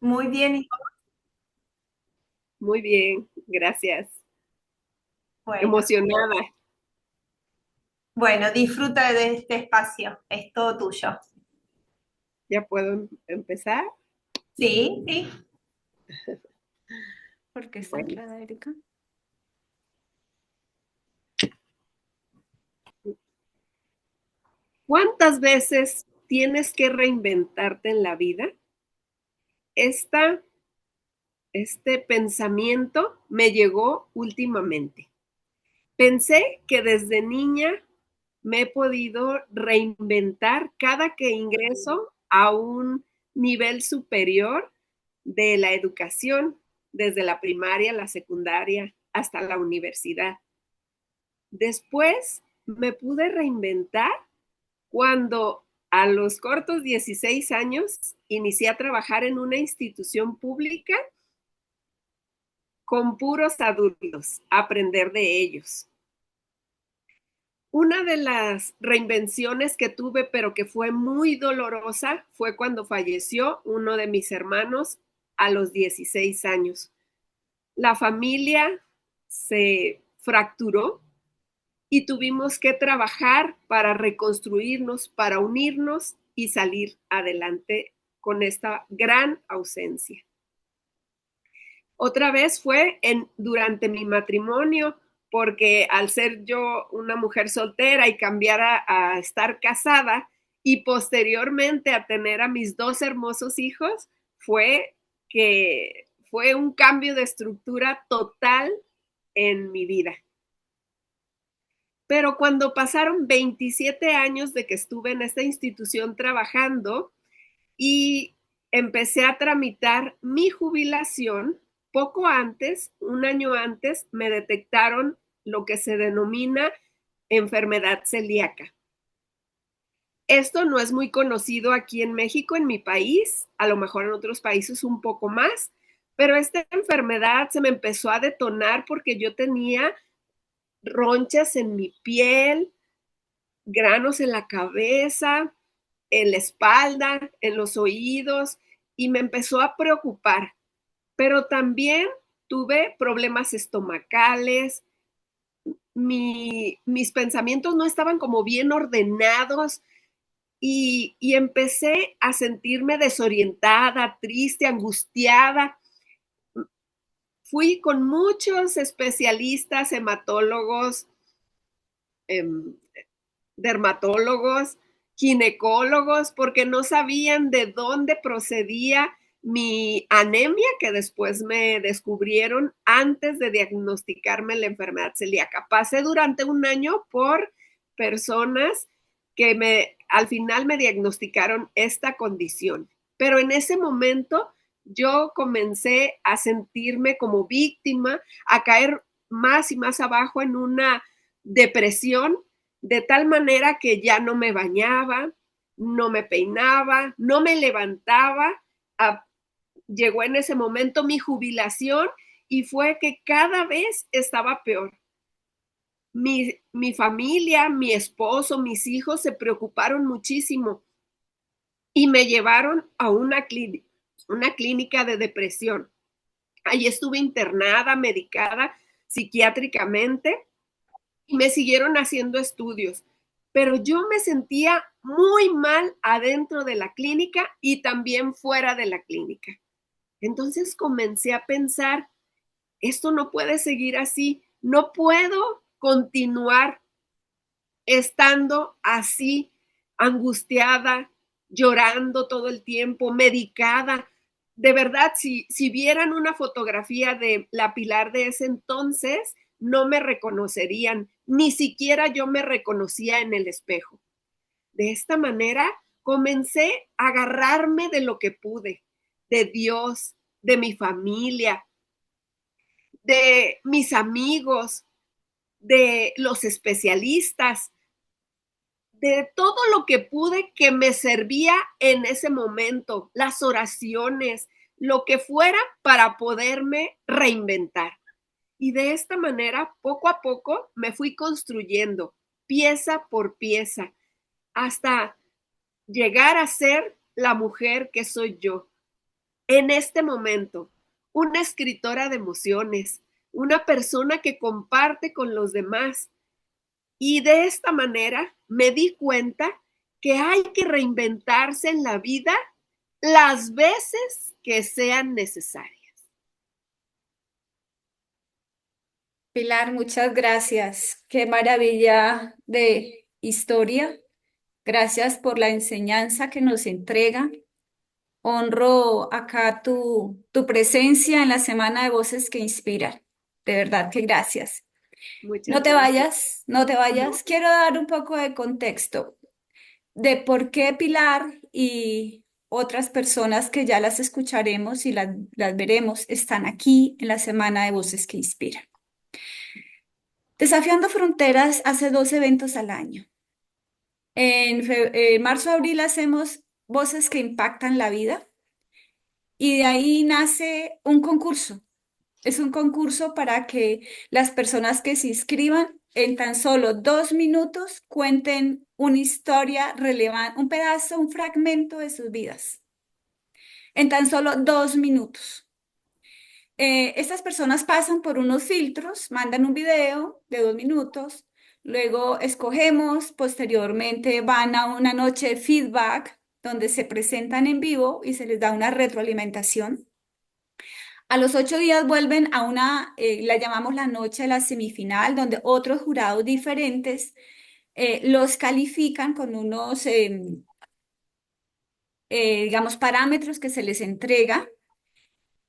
Muy bien, y Muy bien, gracias. bueno, Emocionada. bueno, disfruta de este espacio, es todo tuyo. ¿Ya puedo empezar? Sí, sí. ¿Por qué está Bueno, entrada, Erika? ¿cuántas veces tienes que reinventarte en la vida? Esta, este pensamiento me llegó últimamente. Pensé que desde niña me he podido reinventar cada que ingreso a un nivel superior de la educación, desde la primaria, la secundaria, hasta la universidad. Después me pude reinventar cuando a los cortos 16 años inicié a trabajar en una institución pública con puros adultos, a aprender de ellos. Una de las reinvenciones que tuve, pero que fue muy dolorosa, fue cuando falleció uno de mis hermanos a los 16 años. La familia se fracturó y tuvimos que trabajar para reconstruirnos, para unirnos y salir adelante con esta gran ausencia. Otra vez fue durante mi matrimonio, porque al ser yo una mujer soltera y cambiar a estar casada y posteriormente a tener a mis dos hermosos hijos, fue que fue un cambio de estructura total en mi vida. Pero cuando pasaron 27 años de que estuve en esta institución trabajando y empecé a tramitar mi jubilación, poco antes, un año antes, me detectaron lo que se denomina enfermedad celíaca. Esto no es muy conocido aquí en México, en mi país, a lo mejor en otros países un poco más, pero esta enfermedad se me empezó a detonar porque yo tenía ronchas en mi piel, granos en la cabeza, en la espalda, en los oídos, y me empezó a preocupar. Pero también tuve problemas estomacales, mis pensamientos no estaban como bien ordenados y empecé a sentirme desorientada, triste, angustiada. Fui con muchos especialistas, hematólogos, eh, dermatólogos, ginecólogos, porque no sabían de dónde procedía mi anemia, que después me descubrieron antes de diagnosticarme la enfermedad celíaca. Pasé durante un año por personas que al final me diagnosticaron esta condición. Pero en ese momento yo comencé a sentirme como víctima, a caer más y más abajo en una depresión, de tal manera que ya no me bañaba, no me peinaba, no me levantaba. Llegó en ese momento mi jubilación y fue que cada vez estaba peor. Mi familia, mi esposo, mis hijos se preocuparon muchísimo y me llevaron a una clínica de depresión. Allí estuve internada, medicada psiquiátricamente y me siguieron haciendo estudios, pero yo me sentía muy mal adentro de la clínica y también fuera de la clínica. Entonces comencé a pensar, esto no puede seguir así, no puedo continuar estando así, angustiada, llorando todo el tiempo, medicada. De verdad, si vieran una fotografía de la Pilar de ese entonces, no me reconocerían, ni siquiera yo me reconocía en el espejo. De esta manera, comencé a agarrarme de lo que pude, de Dios, de mi familia, de mis amigos, de los especialistas, de todo lo que pude que me servía en ese momento, las oraciones, lo que fuera para poderme reinventar. Y de esta manera, poco a poco, me fui construyendo pieza por pieza hasta llegar a ser la mujer que soy yo. en este momento, una escritora de emociones, una persona que comparte con los demás. Y de esta manera me di cuenta que hay que reinventarse en la vida las veces que sean necesarias. Pilar, muchas gracias. Qué maravilla de historia. Gracias por la enseñanza que nos entrega. Honro acá tu presencia en la Semana de Voces que Inspiran. De verdad que gracias. No Muchas te gracias. vayas, no te ¿No? vayas. Quiero dar un poco de contexto de por qué Pilar y otras personas que ya las escucharemos y las veremos están aquí en la Semana de Voces que Inspiran. Desafiando Fronteras hace 2 eventos al año. En marzo-abril hacemos Voces que Impactan la Vida y de ahí nace un concurso. Es un concurso para que las personas que se inscriban en tan solo 2 minutos cuenten una historia relevante, un pedazo, un fragmento de sus vidas. En tan solo 2 minutos. Estas personas pasan por unos filtros, mandan un video de 2 minutos, luego escogemos, posteriormente van a una noche de feedback donde se presentan en vivo y se les da una retroalimentación. A los 8 días vuelven a la llamamos la noche de la semifinal, donde otros jurados diferentes los califican con unos, digamos, parámetros que se les entrega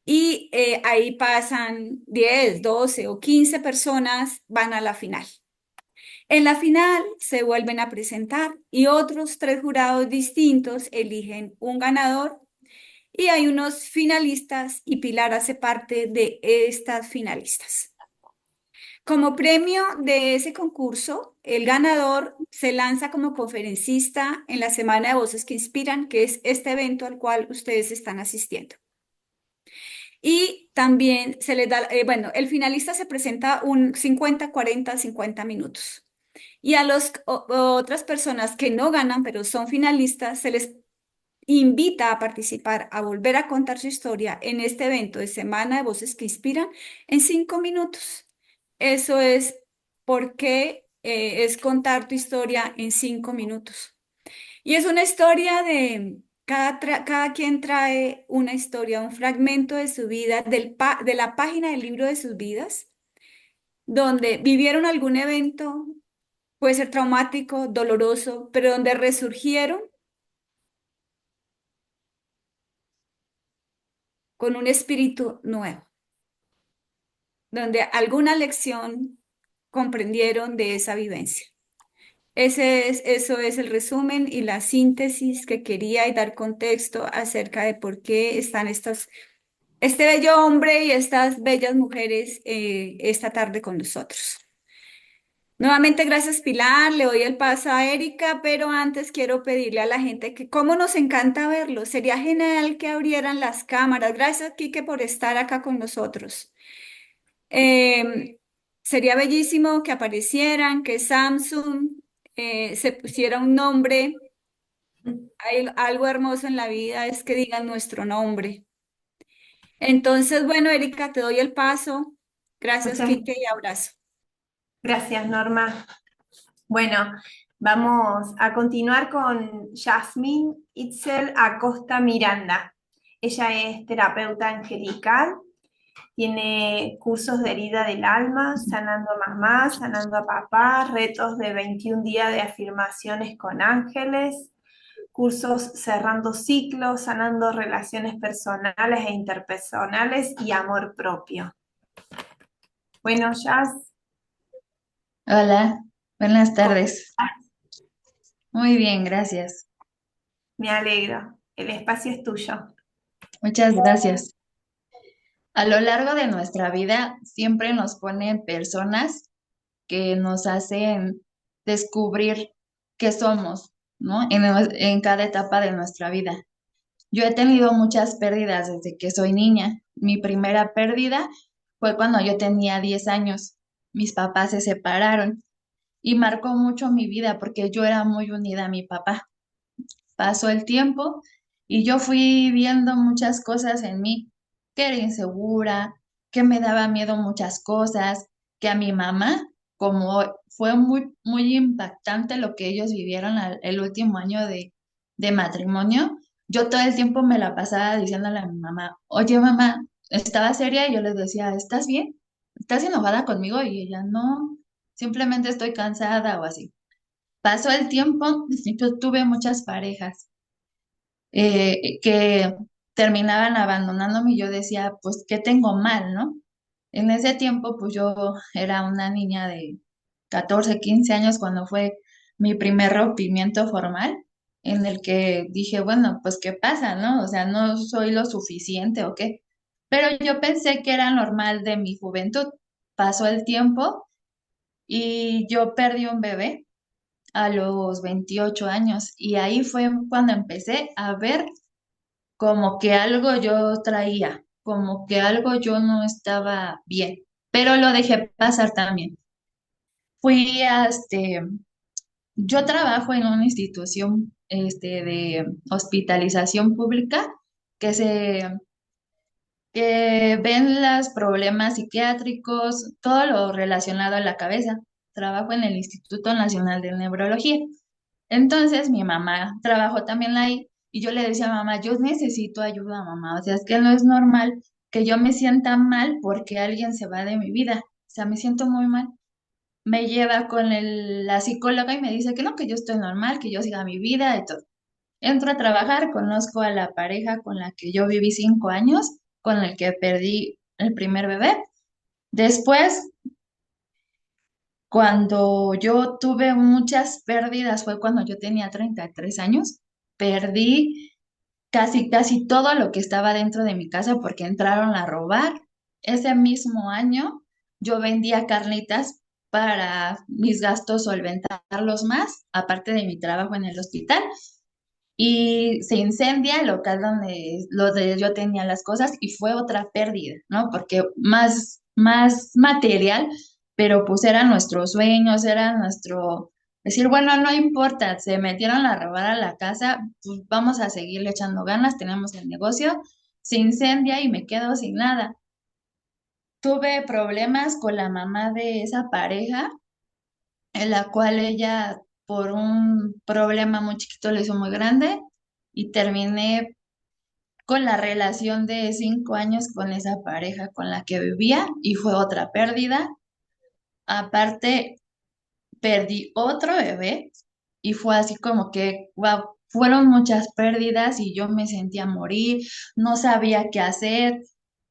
y ahí pasan 10, 12 o 15 personas, van a la final. En la final se vuelven a presentar y otros 3 jurados distintos eligen un ganador y hay unos finalistas y Pilar hace parte de estas finalistas. Como premio de ese concurso, el ganador se lanza como conferencista en la Semana de Voces que Inspiran, que es este evento al cual ustedes están asistiendo. Y también se les da, bueno, el finalista se presenta un 50, 40, 50 minutos. Y a otras personas que no ganan, pero son finalistas, se les invita a participar, a volver a contar su historia en este evento de Semana de Voces que Inspiran en 5 minutos. Eso es porque es contar tu historia en 5 minutos. Y es una historia de cada quien trae una historia, un fragmento de su vida, de la página del libro de sus vidas, donde vivieron algún evento, puede ser traumático, doloroso, pero donde resurgieron con un espíritu nuevo, donde alguna lección comprendieron de esa vivencia. Eso es el resumen y la síntesis que quería y dar contexto acerca de por qué están este bello hombre y estas bellas mujeres esta tarde con nosotros. Nuevamente, gracias Pilar, le doy el paso a Erika, pero antes quiero pedirle a la gente que cómo nos encanta verlos. Sería genial que abrieran las cámaras. Gracias, Quique, por estar acá con nosotros. Eh, Sería bellísimo que aparecieran, que Samsung se pusiera un nombre. Hay algo hermoso en la vida es que digan nuestro nombre. Entonces, bueno, Erika, te doy el paso. Gracias, Muchas Quique, y abrazo. gracias, Norma. Bueno, vamos a continuar con Yasmín Itzel Acosta Miranda. Ella es terapeuta angelical, tiene cursos de herida del alma, sanando a mamá, sanando a papá, retos de 21 días de afirmaciones con ángeles, cursos cerrando ciclos, sanando relaciones personales e interpersonales y amor propio. Bueno, Jazz, Hola, buenas ¿cómo tardes. estás? Muy bien, gracias. Me alegro. El espacio es tuyo. Muchas gracias. A lo largo de nuestra vida siempre nos ponen personas que nos hacen descubrir qué somos, ¿no? En cada etapa de nuestra vida. Yo he tenido muchas pérdidas desde que soy niña. Mi primera pérdida fue cuando yo tenía 10 años. Mis papás se separaron y marcó mucho mi vida porque yo era muy unida a mi papá. Pasó el tiempo Y yo fui viendo muchas cosas en mí, que era insegura, que me daba miedo muchas cosas, que a mi mamá, como fue muy impactante lo que ellos vivieron el último año de matrimonio, yo todo el tiempo me la pasaba diciéndole a mi mamá, oye mamá, estaba seria y yo les decía, ¿estás bien? ¿Estás enojada conmigo? Y ella, no, simplemente estoy cansada o así. Pasó el tiempo y yo tuve muchas parejas que terminaban abandonándome y yo decía, pues, ¿qué tengo mal, no? En ese tiempo, pues yo era una niña de 14 15 años cuando fue mi primer rompimiento formal, en el que dije, bueno, pues, ¿qué pasa, no? O sea, no soy lo suficiente o qué. Pero yo pensé que era normal de mi juventud. Pasó el tiempo y yo perdí un bebé a los 28 años y ahí fue cuando empecé a ver como que algo yo traía, como que algo yo no estaba bien, pero lo dejé pasar también. Fui a yo trabajo en una institución de hospitalización pública que que ven los problemas psiquiátricos, todo lo relacionado a la cabeza. Trabajo en el Instituto Nacional de Neurología. Entonces mi mamá trabajó también ahí y yo le decía a mamá, yo necesito ayuda, mamá. O sea, es que no es normal que yo me sienta mal porque alguien se va de mi vida. O sea, me siento muy mal. Me lleva con la psicóloga y me dice que no, que yo estoy normal, que yo siga mi vida y todo. Entro a trabajar, conozco a la pareja con la que yo viví 5 años, con el que perdí el primer bebé. Después, cuando yo tuve muchas pérdidas, fue cuando yo tenía 33 años. Perdí casi todo lo que estaba dentro de mi casa porque entraron a robar. Ese mismo año yo vendía carnitas para mis gastos solventarlos más, aparte de mi trabajo en el hospital. Y se incendia el local donde yo tenía las cosas y fue otra pérdida, ¿no? Porque más material, pero pues eran nuestros sueños, era nuestro decir, bueno, no importa, se metieron a robar a la casa, pues vamos a seguirle echando ganas, tenemos el negocio, se incendia y me quedo sin nada. Tuve problemas con la mamá de esa pareja, en la cual ella por un problema muy chiquito le hizo muy grande y terminé con la relación de 5 años con esa pareja con la que vivía y fue otra pérdida. Aparte, perdí otro bebé y fue así como que, wow, fueron muchas pérdidas y yo me sentía morir, no sabía qué hacer,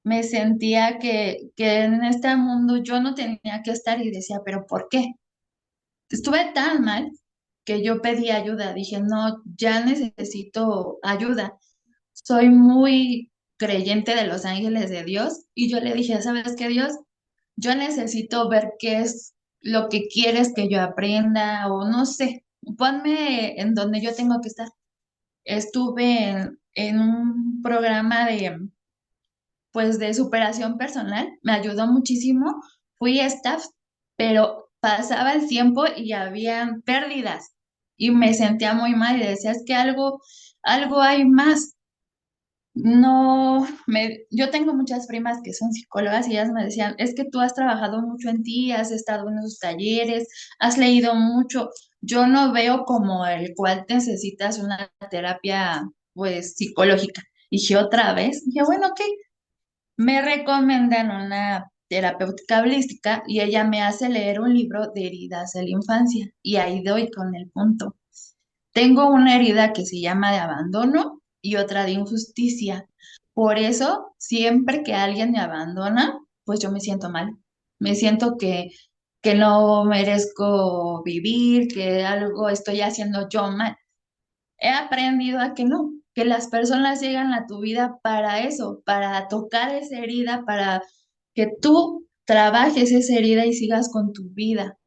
me sentía que en este mundo yo no tenía que estar y decía, pero ¿por qué? Estuve tan mal que yo pedí ayuda, dije, no, ya necesito ayuda. Soy muy creyente de los ángeles de Dios y yo le dije, ¿sabes qué, Dios? Yo necesito ver qué es lo que quieres que yo aprenda o no sé, ponme en donde yo tengo que estar. Estuve en un programa pues, de superación personal, me ayudó muchísimo, fui staff, pero pasaba el tiempo y habían pérdidas y me sentía muy mal y decía, es que algo hay más. No, yo tengo muchas primas que son psicólogas y ellas me decían, es que tú has trabajado mucho en ti, has estado en esos talleres, has leído mucho. Yo no veo como el cual necesitas una terapia, pues, psicológica. Dije otra vez, dije, bueno, ok, me recomiendan una terapéutica holística y ella me hace leer un libro de heridas de la infancia y ahí doy con el punto. Tengo una herida que se llama de abandono y otra de injusticia. Por eso, siempre que alguien me abandona, pues yo me siento mal. Me siento que no merezco vivir, que algo estoy haciendo yo mal. He aprendido a que no, que las personas llegan a tu vida para eso, para tocar esa herida, para que tú trabajes esa herida y sigas con tu vida,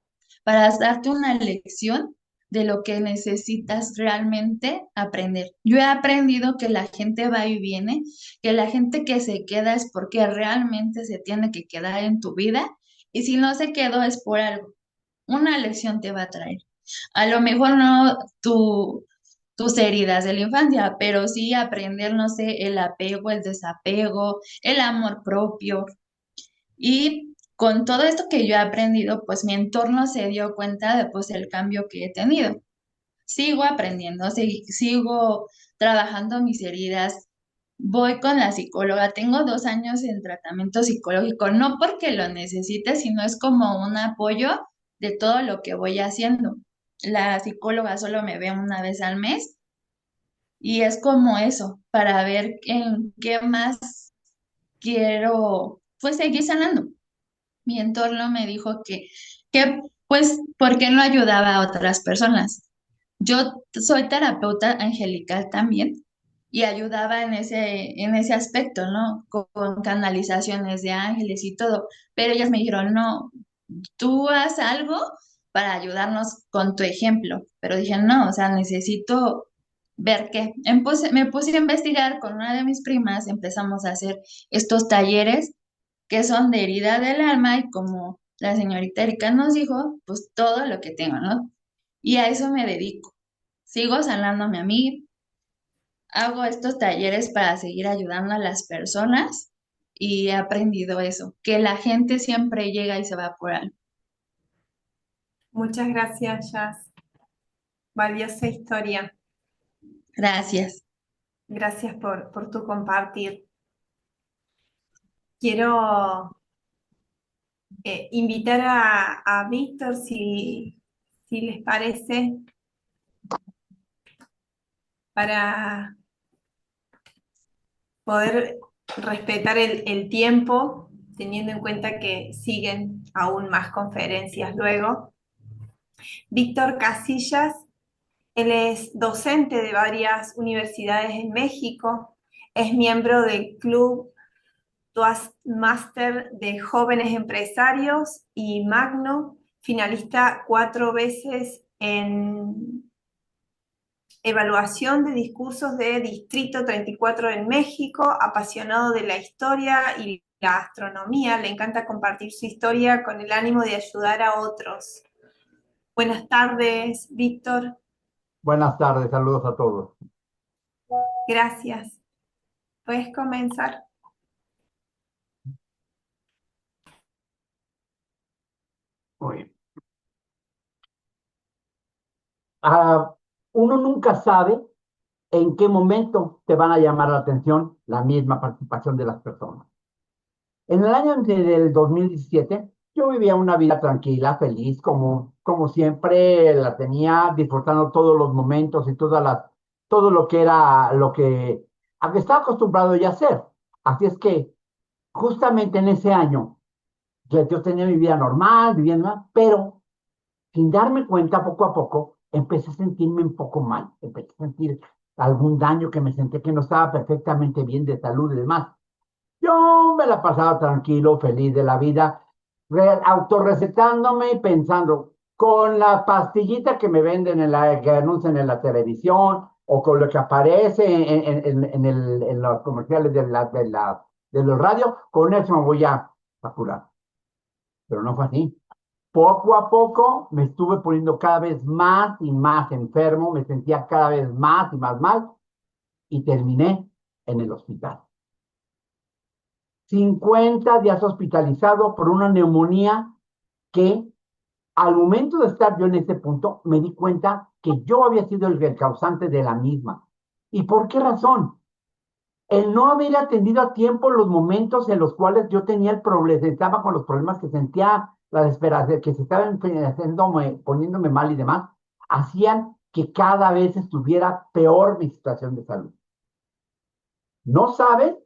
para darte una lección de lo que necesitas realmente aprender. Yo he aprendido que la gente va y viene, que la gente que se queda es porque realmente se tiene que quedar en tu vida y si no se quedó es por algo. Una lección te va a traer. A lo mejor no tus heridas de la infancia, pero sí aprender, no sé, el apego, el desapego, el amor propio. Y con todo esto que yo he aprendido, pues mi entorno se dio cuenta de pues el cambio que he tenido. Sigo aprendiendo, sigo trabajando mis heridas. Voy con la psicóloga, tengo 2 años en tratamiento psicológico, no porque lo necesite, sino es como un apoyo de todo lo que voy haciendo. La psicóloga solo me ve una vez al mes y es como eso, para ver en qué más quiero, pues seguir sanando. Mi entorno me dijo que pues, ¿por qué no ayudaba a otras personas? Yo soy terapeuta angelical también y ayudaba en ese aspecto, ¿no? Con canalizaciones de ángeles y todo, pero ellas me dijeron, no, tú haz algo para ayudarnos con tu ejemplo, pero dije, no, o sea, necesito ver qué. Me puse a investigar con una de mis primas, empezamos a hacer estos talleres que son de herida del alma y como la señorita Erika nos dijo, pues todo lo que tengo, ¿no? Y a eso me dedico. Sigo sanándome a mí, hago estos talleres para seguir ayudando a las personas y he aprendido eso, que la gente siempre llega y se va por algo. Muchas gracias, Jazz. Valiosa historia. Gracias. Gracias por tu compartir. Quiero invitar a Víctor, si les parece, para poder respetar el tiempo, teniendo en cuenta que siguen aún más conferencias luego. Víctor Casillas, él es docente de varias universidades en México, es miembro del Club Toastmaster de Jóvenes Empresarios y Magno, finalista 4 veces en evaluación de discursos de Distrito 34 en México, apasionado de la historia y la astronomía, le encanta compartir su historia con el ánimo de ayudar a otros. Buenas tardes, Víctor. Buenas tardes, saludos a todos. Gracias. ¿Puedes comenzar? Muy bien. Uno nunca sabe en qué momento te van a llamar la atención la misma participación de las personas. En el año del 2017, yo vivía una vida tranquila, feliz, como siempre la tenía, disfrutando todos los momentos y todo lo que era a que estaba acostumbrado ya a hacer. Así es que justamente en ese año, yo tenía mi vida normal, viviendo, pero sin darme cuenta, poco a poco, empecé a sentirme un poco mal, empecé a sentir algún daño que me sentí que no estaba perfectamente bien de salud y demás. Yo me la pasaba tranquilo, feliz de la vida, autorrecetándome y pensando, con la pastillita que me venden, que anuncian en la televisión, o con lo que aparece en los comerciales de los radios, con eso me voy a curar. Pero no fue así. Poco a poco me estuve poniendo cada vez más y más enfermo, me sentía cada vez más y más mal y terminé en el hospital. 50 días hospitalizado por una neumonía que al momento de estar yo en ese punto me di cuenta que yo había sido el causante de la misma. ¿Y por qué razón? El no haber atendido a tiempo los momentos en los cuales yo tenía el problema, estaba con los problemas que sentía, la desesperación, que se estaban poniéndome mal y demás, hacían que cada vez estuviera peor mi situación de salud. No sabes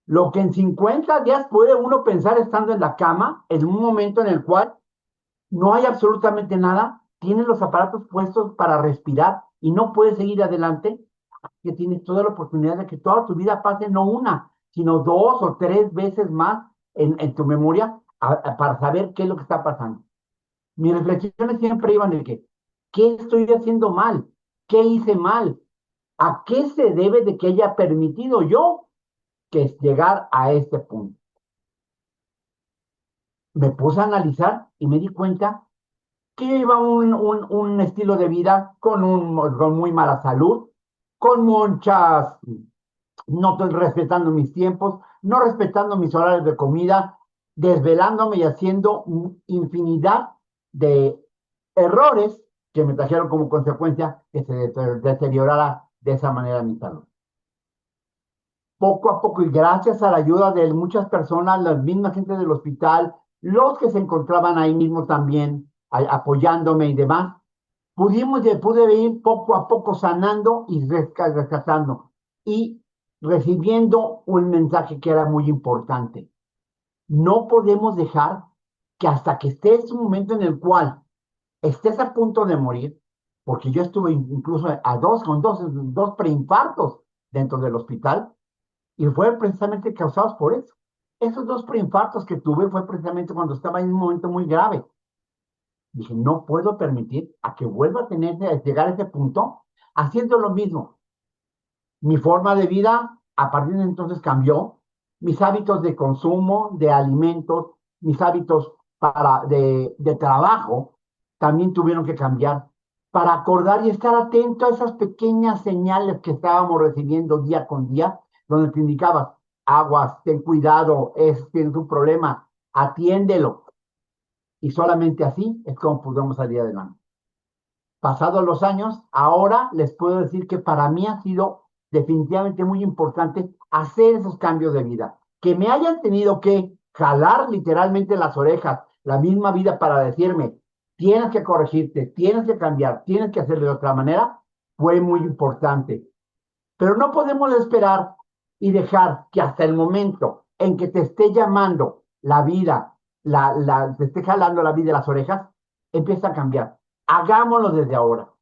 lo que en 50 días puede uno pensar estando en la cama, en un momento en el cual no hay absolutamente nada, tienes los aparatos puestos para respirar y no puedes seguir adelante, que tienes toda la oportunidad de que toda tu vida pase no una, sino 2 o 3 veces más en tu memoria para saber qué es lo que está pasando. Mis reflexiones siempre iban de ¿qué estoy haciendo mal? ¿Qué hice mal? ¿A qué se debe de que haya permitido yo que es llegar a este punto? Me puse a analizar y me di cuenta que lleva un estilo de vida con muy mala salud, con muchas, no estoy respetando mis tiempos, no respetando mis horarios de comida, desvelándome y haciendo infinidad de errores que me trajeron como consecuencia que se deteriorara de esa manera mi salud. Poco a poco y gracias a la ayuda de muchas personas, las mismas gente del hospital, los que se encontraban ahí mismo también apoyándome y demás, pude ir poco a poco sanando y rescatando y recibiendo un mensaje que era muy importante. No podemos dejar que hasta que estés un momento en el cual estés a punto de morir, porque yo estuve incluso con dos preinfartos dentro del hospital, y fue precisamente causados por eso. Esos dos preinfartos que tuve fue precisamente cuando estaba en un momento muy grave. Dije, no puedo permitir a que vuelva a llegar a ese punto haciendo lo mismo. Mi forma de vida a partir de entonces cambió. Mis hábitos de consumo, de alimentos, mis hábitos de trabajo también tuvieron que cambiar para acordar y estar atento a esas pequeñas señales que estábamos recibiendo día con día, donde te indicabas, aguas, ten cuidado, tienes un problema, atiéndelo. Y solamente así es como pudimos salir adelante. Pasados los años, ahora les puedo decir que para mí ha sido definitivamente muy importante hacer esos cambios de vida. Que me hayan tenido que jalar literalmente las orejas, la misma vida para decirme, tienes que corregirte, tienes que cambiar, tienes que hacerlo de otra manera, fue muy importante. Pero no podemos esperar y dejar que hasta el momento en que te esté llamando la vida, te esté jalando la vida de las orejas, empieza a cambiar. Hagámoslo desde ahora.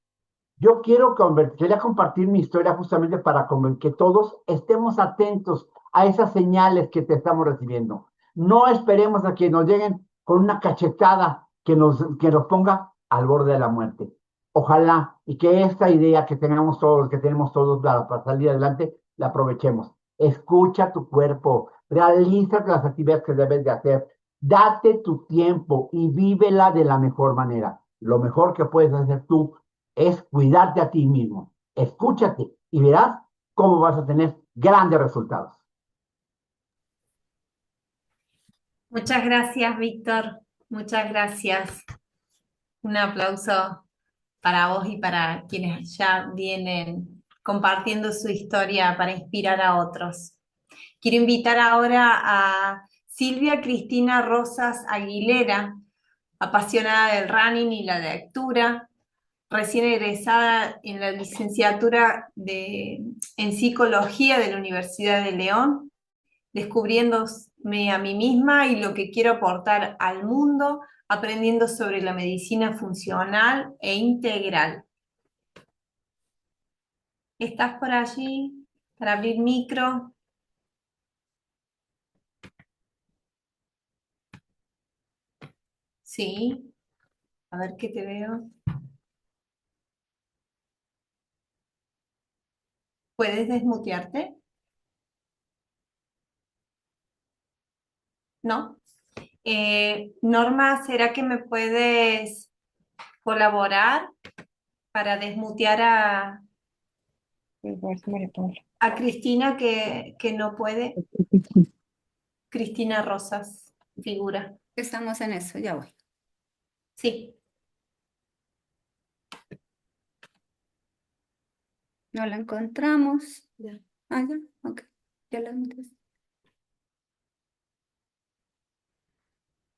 Yo quería compartir mi historia justamente para que todos estemos atentos a esas señales que te estamos recibiendo. No esperemos a que nos lleguen con una cachetada que nos ponga al borde de la muerte. Ojalá y que esta idea que tenemos todos para salir adelante, la aprovechemos. Escucha tu cuerpo, realiza las actividades que debes de hacer, date tu tiempo y vívela de la mejor manera. Lo mejor que puedes hacer tú es cuidarte a ti mismo. Escúchate y verás cómo vas a tener grandes resultados. Muchas gracias, Víctor. Muchas gracias. Un aplauso para vos y para quienes ya vienen compartiendo su historia para inspirar a otros. Quiero invitar ahora a Silvia Cristina Rosas Aguilera, apasionada del running y la lectura, recién egresada en la licenciatura en psicología de la Universidad de León, descubriéndome a mí misma y lo que quiero aportar al mundo, aprendiendo sobre la medicina funcional e integral. ¿Estás por allí para abrir micro? Sí, a ver qué te veo. ¿Puedes desmutearte? ¿No? Norma, ¿será que me puedes colaborar para desmutear a Cristina que no puede? Cristina Rosas, figura. Estamos en eso, ya voy. Sí. No la encontramos. Ya. Ah, ya, ok. Ya la encontré.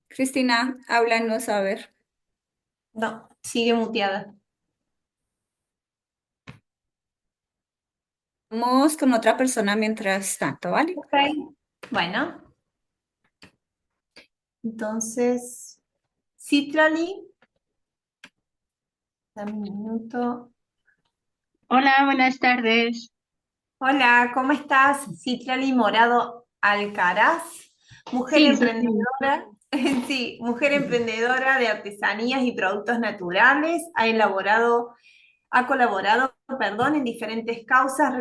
Cristina, háblanos a ver. No, sigue muteada. Vamos con otra persona mientras tanto, ¿vale? Ok. Bueno. Entonces, Citlali, dame un minuto. Hola, buenas tardes. Hola, ¿cómo estás? Citlali Morado Alcaraz, mujer Sí, emprendedora. Sí, mujer emprendedora de artesanías y productos naturales, ha colaborado, perdón, en diferentes causas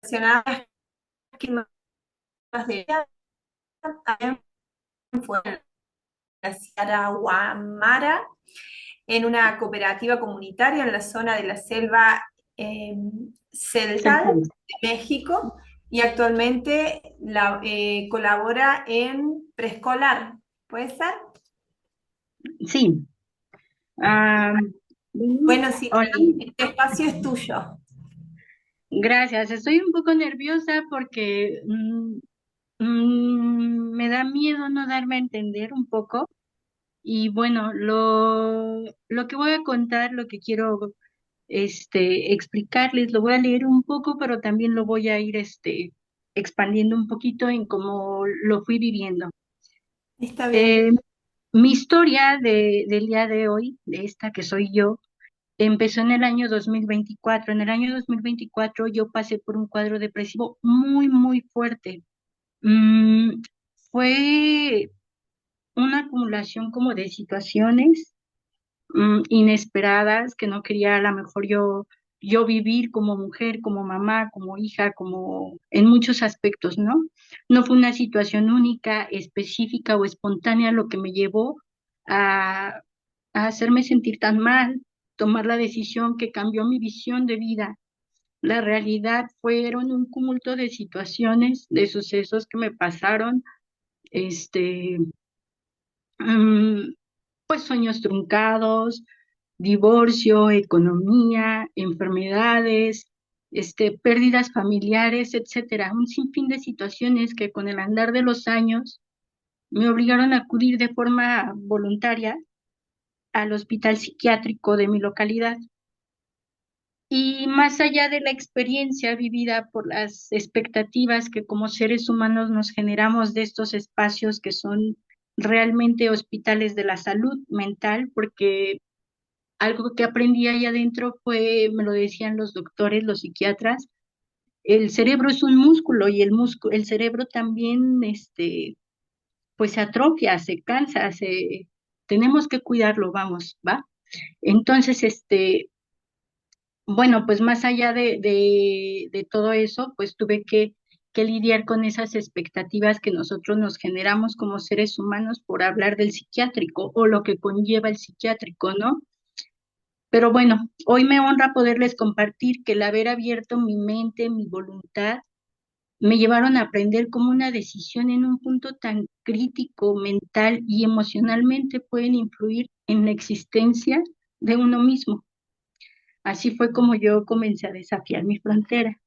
relacionadas con más de fue Yacyara en una cooperativa comunitaria en la zona de la selva Celtal Central. de México y actualmente colabora en preescolar. ¿Puede ser? Sí. Ah, Bueno, sí, hola, este espacio es tuyo. gracias. Estoy un poco nerviosa porque me da miedo no darme a entender un poco. Y bueno, lo que voy a contar, lo que quiero explicarles, lo voy a leer un poco, pero también lo voy a ir expandiendo un poquito en cómo lo fui viviendo. Está bien. Eh, Mi historia del día de hoy, de esta que soy yo, empezó en el año 2024. En el año 2024 yo pasé por un cuadro depresivo muy, muy fuerte. Mm, Fue una acumulación como de situaciones inesperadas que no quería a lo mejor yo vivir como mujer, como mamá, como hija, como en muchos aspectos, ¿no? No fue una situación única, específica o espontánea lo que me llevó a, a hacerme sentir tan mal, tomar la decisión que cambió mi visión de vida. La realidad fueron un cúmulo de situaciones, de sucesos que me pasaron, este, mm, pues sueños truncados, divorcio, economía, enfermedades, pérdidas familiares, etcétera, un sinfín de situaciones que con el andar de los años me obligaron a acudir de forma voluntaria al hospital psiquiátrico de mi localidad. Y más allá de la experiencia vivida por las expectativas que como seres humanos nos generamos de estos espacios que son realmente hospitales de la salud mental, porque algo que aprendí ahí adentro fue, me lo decían los doctores, los psiquiatras, el cerebro es un músculo y el cerebro también, pues se atrofia, se cansa, tenemos que cuidarlo, vamos, ¿va? Entonces, bueno, pues más allá de todo eso, pues tuve que lidiar con esas expectativas que nosotros nos generamos como seres humanos por hablar del psiquiátrico o lo que conlleva el psiquiátrico, ¿no? Pero bueno, hoy me honra poderles compartir que el haber abierto mi mente, mi voluntad, me llevaron a aprender cómo una decisión en un punto tan crítico, mental y emocionalmente pueden influir en la existencia de uno mismo. Así fue como yo comencé a desafiar mi frontera.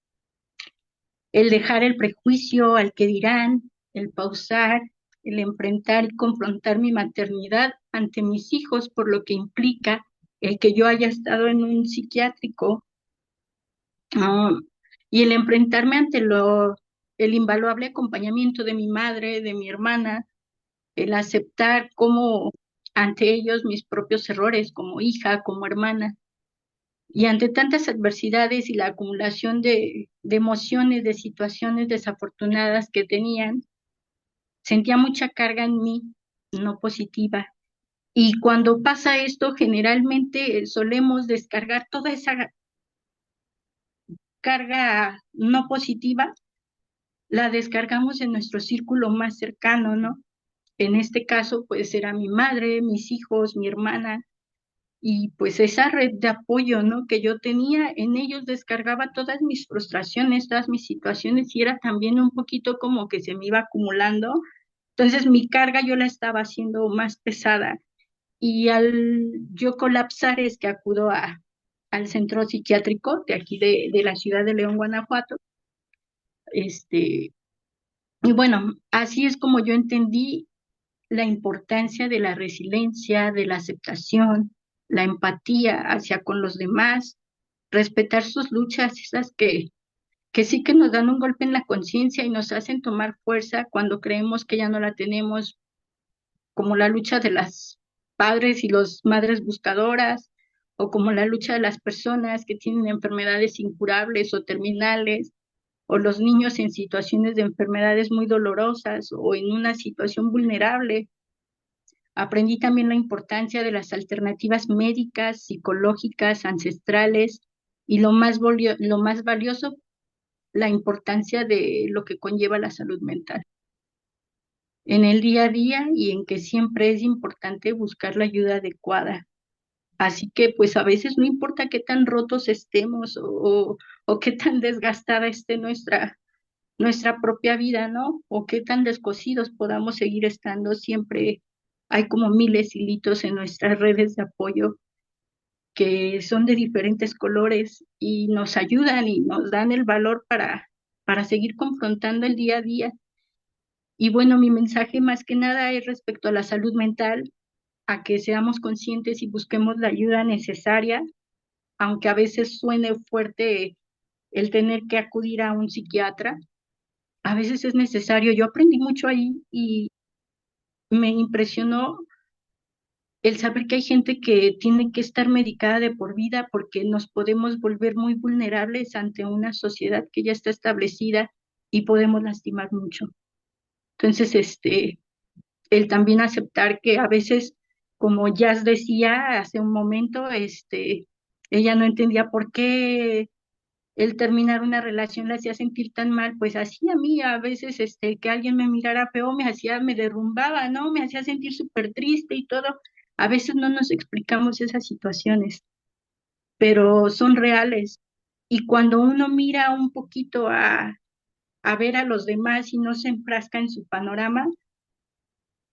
El dejar el prejuicio al que dirán, el pausar, el enfrentar y confrontar mi maternidad ante mis hijos, por lo que implica el que yo haya estado en un psiquiátrico, ah, y el enfrentarme ante el invaluable acompañamiento de mi madre, de mi hermana, el aceptar como ante ellos mis propios errores como hija, como hermana. Y ante tantas adversidades y la acumulación de emociones, de situaciones desafortunadas que tenían, sentía mucha carga en mí, no positiva. Y cuando pasa esto, generalmente solemos descargar toda esa carga no positiva, la descargamos en nuestro círculo más cercano, ¿no? En este caso, pues era mi madre, mis hijos, mi hermana, y pues esa red de apoyo, ¿no? Que yo tenía, en ellos descargaba todas mis frustraciones, todas mis situaciones, y era también un poquito como que se me iba acumulando. Entonces mi carga yo la estaba haciendo más pesada. Y al yo colapsar es que acudo al centro psiquiátrico de aquí de la ciudad de León, Guanajuato. Este, y bueno, así es como yo entendí la importancia de la resiliencia, de la aceptación, la empatía hacia con los demás, respetar sus luchas, esas que sí que nos dan un golpe en la conciencia y nos hacen tomar fuerza cuando creemos que ya no la tenemos, como la lucha de las padres y las madres buscadoras, o como la lucha de las personas que tienen enfermedades incurables o terminales, o los niños en situaciones de enfermedades muy dolorosas o en una situación vulnerable. Aprendí también la importancia de las alternativas médicas, psicológicas, ancestrales y lo más valioso, la importancia de lo que conlleva la salud mental. en el día a día y en que siempre es importante buscar la ayuda adecuada. Así que pues a veces no importa qué tan rotos estemos o qué tan desgastada esté nuestra propia vida, ¿no? O qué tan descosidos podamos seguir estando, siempre hay como miles hilitos en nuestras redes de apoyo que son de diferentes colores y nos ayudan y nos dan el valor para seguir confrontando el día a día. Y bueno, mi mensaje más que nada es respecto a la salud mental, a que seamos conscientes y busquemos la ayuda necesaria, aunque a veces suene fuerte el tener que acudir a un psiquiatra. A veces es necesario. Yo aprendí mucho ahí y me impresionó el saber que hay gente que tiene que estar medicada de por vida porque nos podemos volver muy vulnerables ante una sociedad que ya está establecida y podemos lastimar mucho. Entonces, el también aceptar que a veces, como Jazz decía hace un momento, ella no entendía por qué el terminar una relación la hacía sentir tan mal, pues así a mí a veces que alguien me mirara feo me derrumbaba, ¿no? Me hacía sentir súper triste y todo. A veces no nos explicamos esas situaciones, pero son reales. Y cuando uno mira un poquito a ver a los demás y no se enfrasca en su panorama,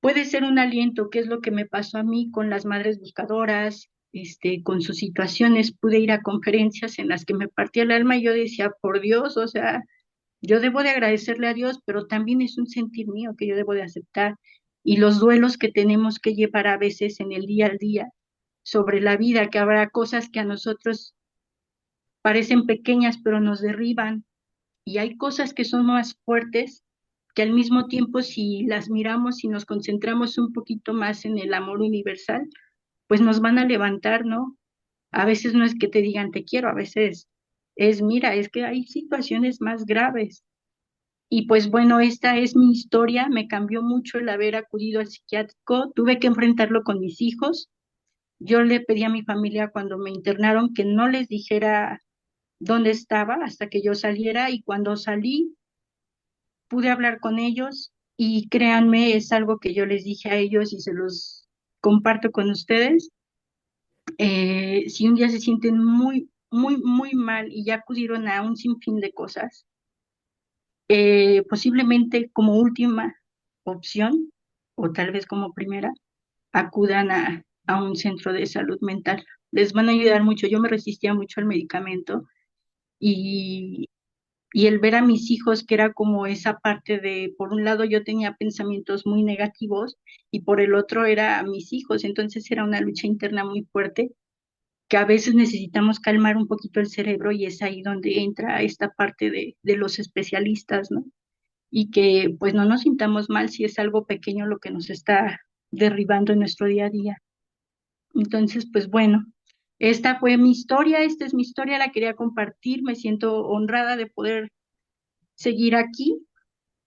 puede ser un aliento, que es lo que me pasó a mí con las madres buscadoras, con sus situaciones. Pude ir a conferencias en las que me partía el alma y yo decía, por Dios, o sea, yo debo de agradecerle a Dios, pero también es un sentir mío que yo debo de aceptar. Y los duelos que tenemos que llevar a veces en el día al día sobre la vida, que habrá cosas que a nosotros parecen pequeñas, pero nos derriban. Y hay cosas que son más fuertes que al mismo tiempo si las miramos y nos concentramos un poquito más en el amor universal, pues nos van a levantar, ¿no? A veces no es que te digan te quiero, a veces es, mira, es que hay situaciones más graves. Y pues bueno, esta es mi historia, me cambió mucho el haber acudido al psiquiátrico, tuve que enfrentarlo con mis hijos. Yo le pedí a mi familia cuando me internaron que no les dijera dónde estaba hasta que yo saliera y cuando salí pude hablar con ellos y créanme, es algo que yo les dije a ellos y se los comparto con ustedes. Si un día se sienten muy, muy, muy mal y ya acudieron a un sinfín de cosas, posiblemente como última opción o tal vez como primera, acudan a un centro de salud mental. Les van a ayudar mucho. Yo me resistía mucho al medicamento y y el ver a mis hijos, que era como esa parte de, por un lado yo tenía pensamientos muy negativos y por el otro era a mis hijos, entonces era una lucha interna muy fuerte que a veces necesitamos calmar un poquito el cerebro y es ahí donde entra esta parte de los especialistas, ¿no? Y que pues no nos sintamos mal si es algo pequeño lo que nos está derribando en nuestro día a día. Entonces, pues bueno, esta fue mi historia, esta es mi historia, la quería compartir, me siento honrada de poder seguir aquí,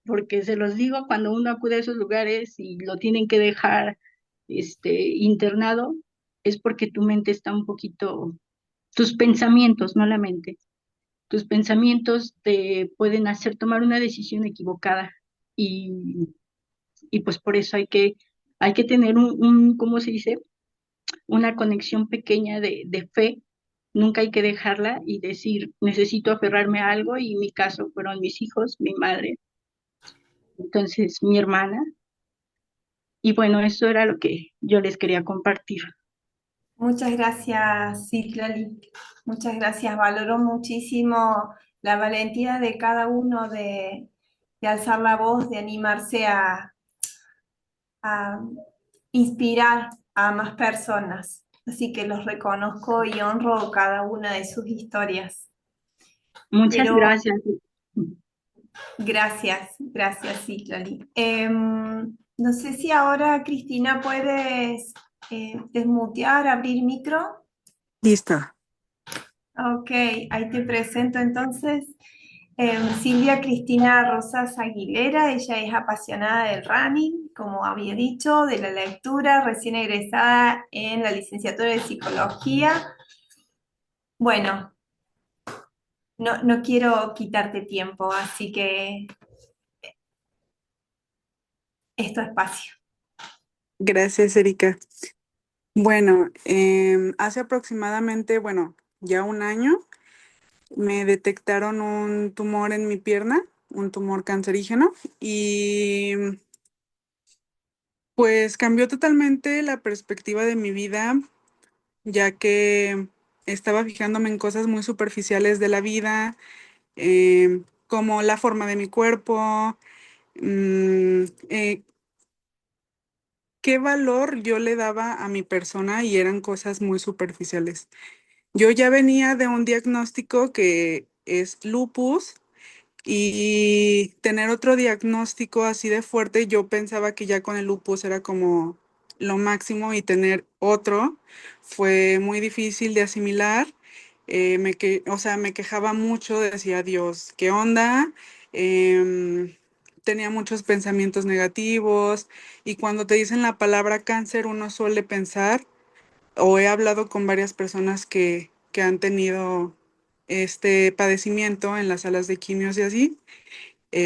porque se los digo, cuando uno acude a esos lugares y lo tienen que dejar internado, es porque tu mente está un poquito, tus pensamientos, no la mente, tus pensamientos te pueden hacer tomar una decisión equivocada y, y pues por eso hay que tener ¿cómo se dice? Una conexión pequeña de fe. Nunca hay que dejarla y decir, necesito aferrarme a algo, y en mi caso fueron mis hijos, mi madre, entonces mi hermana. Y bueno, eso era lo que yo les quería compartir. Muchas gracias, Citlali. Muchas gracias. Valoro muchísimo la valentía de cada uno de alzar la voz, de animarse a inspirar a más personas. Así que los reconozco y honro cada una de sus historias. Muchas Pero gracias. gracias, Citlali. No sé si ahora, Cristina, puedes desmutear, abrir micro. Listo. Ok, ahí te presento entonces Silvia Cristina Rosas Aguilera. Ella es apasionada del running, como había dicho, de la lectura, recién egresada en la licenciatura de psicología. Bueno, no quiero quitarte tiempo, así que es tu espacio. Gracias, Erika. Bueno, hace aproximadamente, bueno, ya un año, me detectaron un tumor en mi pierna, un tumor cancerígeno, y pues cambió totalmente la perspectiva de mi vida, ya que estaba fijándome en cosas muy superficiales de la vida, como la forma de mi cuerpo, mm, eh, qué valor yo le daba a mi persona y eran cosas muy superficiales. Yo ya venía de un diagnóstico que es lupus y tener otro diagnóstico así de fuerte, yo pensaba que ya con el lupus era como lo máximo y tener otro fue muy difícil de asimilar. O sea, me quejaba mucho, decía, Dios, ¿qué onda? Tenía muchos pensamientos negativos y cuando te dicen la palabra cáncer, uno suele pensar, o he hablado con varias personas que han tenido este padecimiento en las salas de quimios y así,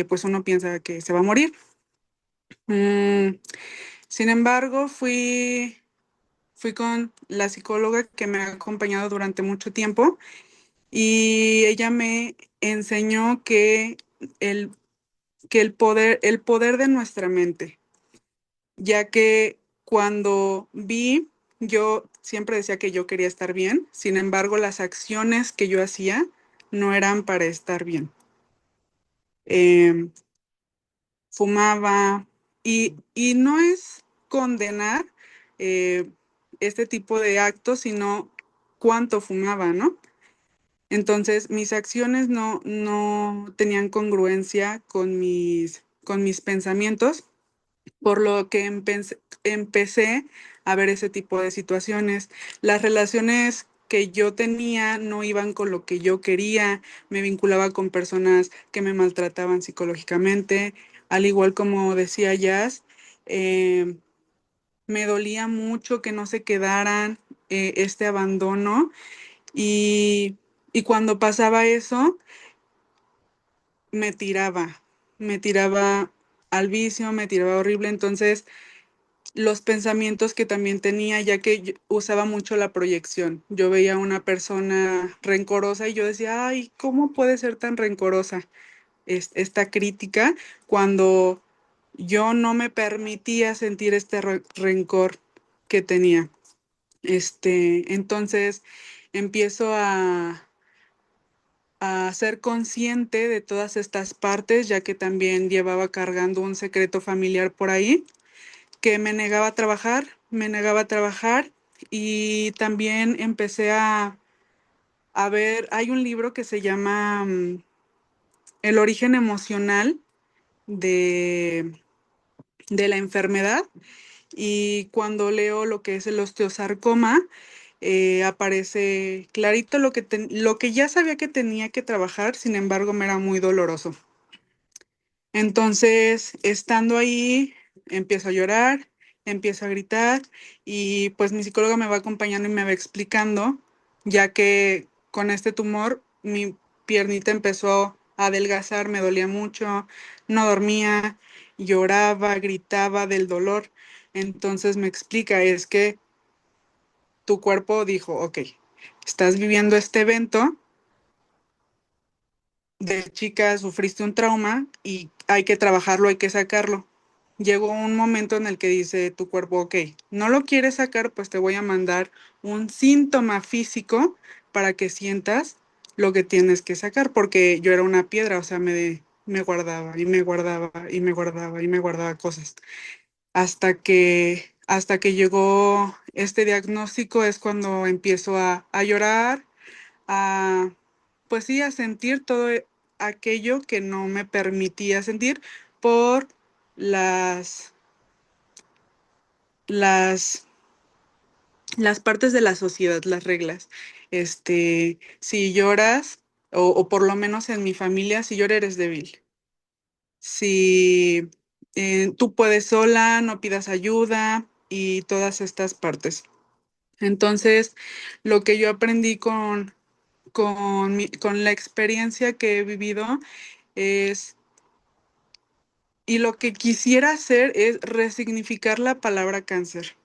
pues uno piensa que se va a morir. Mm, Sin embargo, fui con la psicóloga que me ha acompañado durante mucho tiempo y ella me enseñó el, que el poder de nuestra mente, ya que cuando yo siempre decía que yo quería estar bien, sin embargo, las acciones que yo hacía no eran para estar bien. Em, Fumaba y no es condenar eh, este tipo de actos, sino cuánto fumaba, ¿no? Entonces, mis acciones no tenían congruencia con mis pensamientos, por lo que empecé a ver ese tipo de situaciones. Las relaciones que yo tenía no iban con lo que yo quería, me vinculaba con personas que me maltrataban psicológicamente, al igual como decía Jazz, eh, me dolía mucho que no se quedaran este abandono y, y cuando pasaba eso, me tiraba, me tiraba al vicio, me tiraba horrible, entonces los pensamientos que también tenía, ya que yo usaba mucho la proyección. Yo veía a una persona rencorosa y yo decía, ay, ¿cómo puede ser tan rencorosa esta crítica cuando yo no me permitía sentir este rencor que tenía? Entonces empiezo a ser consciente de todas estas partes, ya que también llevaba cargando un secreto familiar por ahí que me negaba a trabajar y también empecé a ver, hay un libro que se llama El origen emocional de, de la enfermedad y cuando leo lo que es el osteosarcoma, aparece clarito lo que ya sabía que tenía que trabajar, sin embargo me era muy doloroso. Entonces, estando ahí, empiezo a llorar, empiezo a gritar y pues mi psicóloga me va acompañando y me va explicando, ya que con este tumor mi piernita empezó a adelgazar, me dolía mucho, no dormía, lloraba, gritaba del dolor. Entonces me explica, es que tu cuerpo dijo, ok, estás viviendo este evento, de chica sufriste un trauma y hay que trabajarlo, hay que sacarlo. Llegó un momento en el que dice tu cuerpo, ok, no lo quieres sacar, pues te voy a mandar un síntoma físico para que sientas lo que tienes que sacar, porque yo era una piedra, o sea, me guardaba y me guardaba y me guardaba y me guardaba cosas. Hasta que llegó este diagnóstico es cuando empiezo a llorar, a, pues sí, a sentir todo aquello que no me permitía sentir por las, las, las partes de la sociedad, las reglas. Si lloras, o por lo menos en mi familia, si lloras eres débil. Si tú puedes sola, no pidas ayuda y todas estas partes. Entonces, lo que yo aprendí con la experiencia que he vivido es Y lo que quisiera hacer es resignificar la palabra cáncer,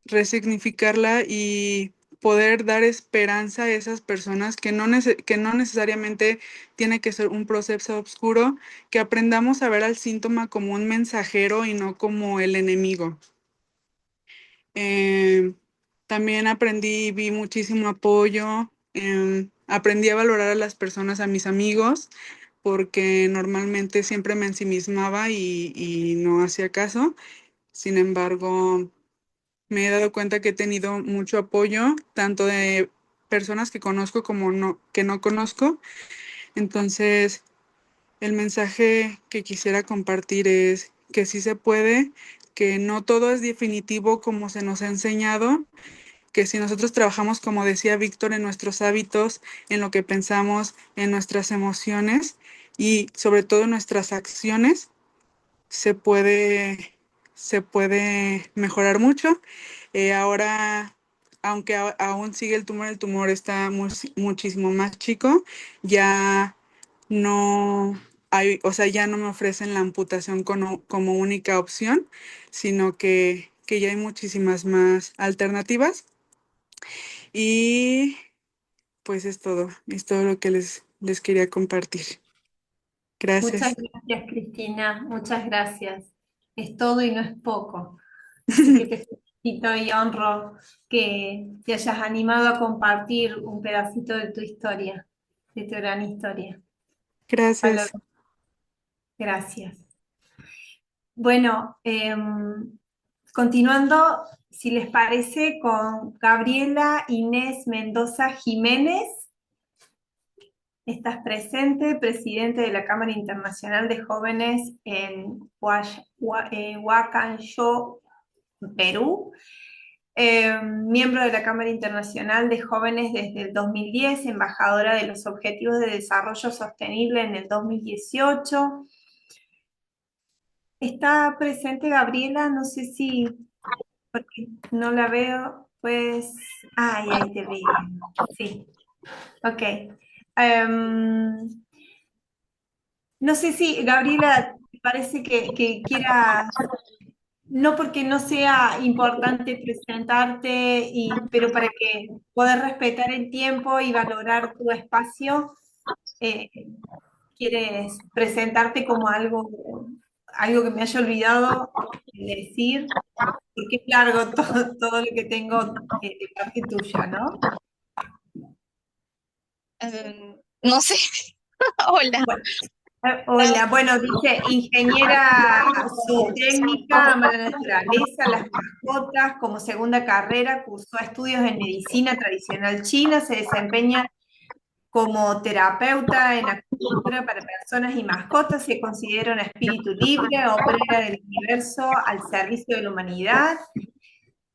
resignificarla y poder dar esperanza a esas personas que no necesariamente tiene que ser un proceso oscuro, que aprendamos a ver al síntoma como un mensajero y no como el enemigo. También aprendí, vi muchísimo apoyo, aprendí a valorar a las personas, a mis amigos, porque normalmente siempre me ensimismaba y no hacía caso. Sin embargo, me he dado cuenta que he tenido mucho apoyo, tanto de personas que conozco como que no conozco. Entonces, el mensaje que quisiera compartir es que sí se puede, que no todo es definitivo como se nos ha enseñado, que si nosotros trabajamos, como decía Víctor, en nuestros hábitos, en lo que pensamos, en nuestras emociones y sobre todo en nuestras acciones, se puede, se puede mejorar mucho. Ahora, aunque aún sigue el tumor está muchísimo más chico, ya no hay, o sea, ya no me ofrecen la amputación como única opción, sino que ya hay muchísimas más alternativas. Y pues es todo lo que les quería compartir. Muchas Gracias. gracias, Cristina, muchas gracias. Es todo y no es poco. Así que te felicito y honro que te hayas animado a compartir un pedacito de tu historia, de tu gran historia. Gracias. Valoro. Gracias. Bueno, continuando, si les parece, con Gabriela Inés Mendoza Jiménez. Estás presente, presidente de la Cámara Internacional de Jóvenes en Huacanchó, Perú. Miembro de la Cámara Internacional de Jóvenes desde el 2010, embajadora de los Objetivos de Desarrollo Sostenible en el 2018. Está presente Gabriela, no sé si, porque no la veo, pues, ay, ahí te veo, sí, ok. No sé si, Gabriela, te parece que quieras, no porque no sea importante presentarte, pero para que poder respetar el tiempo y valorar tu espacio, eh, ¿quieres presentarte como algo que me haya olvidado de decir? Porque es largo todo lo que tengo de parte tuya, ¿no? No sé, hola. Bueno, hola, bueno, dice ingeniera zootécnica, ama la naturaleza, las mascotas, como segunda carrera, cursó estudios en medicina tradicional china, se desempeña como terapeuta en acupuntura para personas y mascotas, se considera un espíritu libre, obrera del universo al servicio de la humanidad.